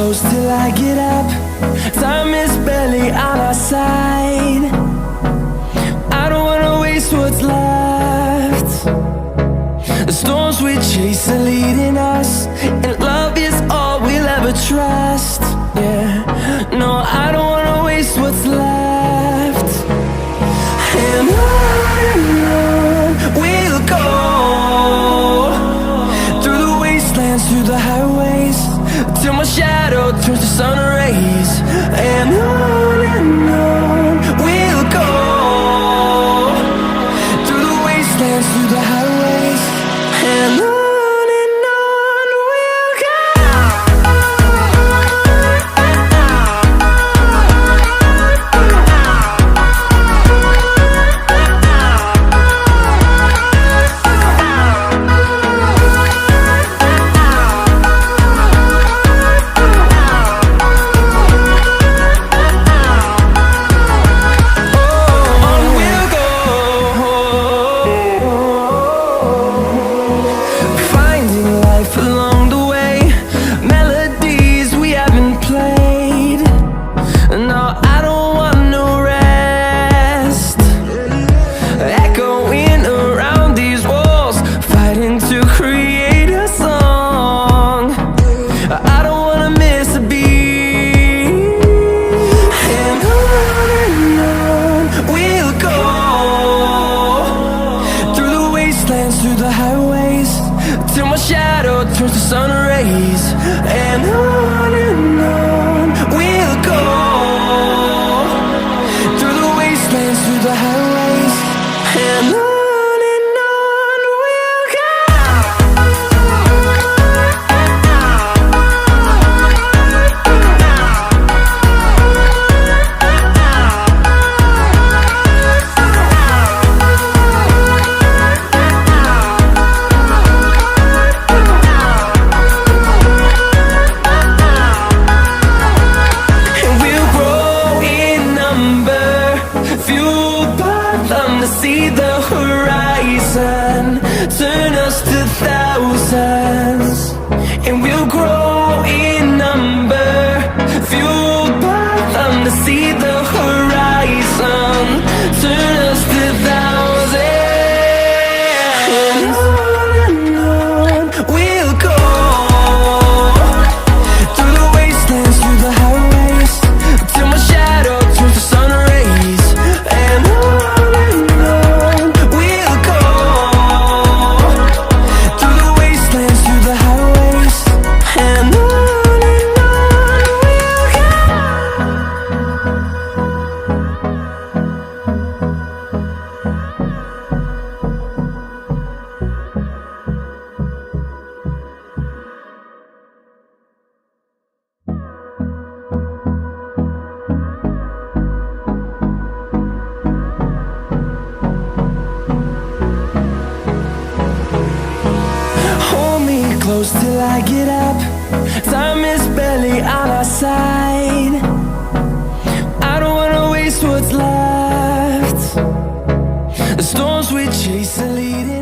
close till I get up. Time is barely on our side. I don't wanna waste what's left. The storms we chase are leading us, and love is all we'll ever trust. Yeah, no, I don't wanna waste what's left. And on we'll go, through the wastelands, through the highways, till my shadow turns to sun rays. And on we'll go, through the wastelands, through the highways, and on. Through the highways, till my shadow turns to sun rays. And on we'll go, through the wastelands, through the highways, and on. See the horizon, turn us to thousands, and we'll grow in number, fueled by them to see the horizon, turn us to thousands. And on we'll go, through the wastelands, through the highways, till my shadow turns to sun rays. And close till I get up. Time is barely on our side. I don't wanna waste what's left. The storms we chase are leading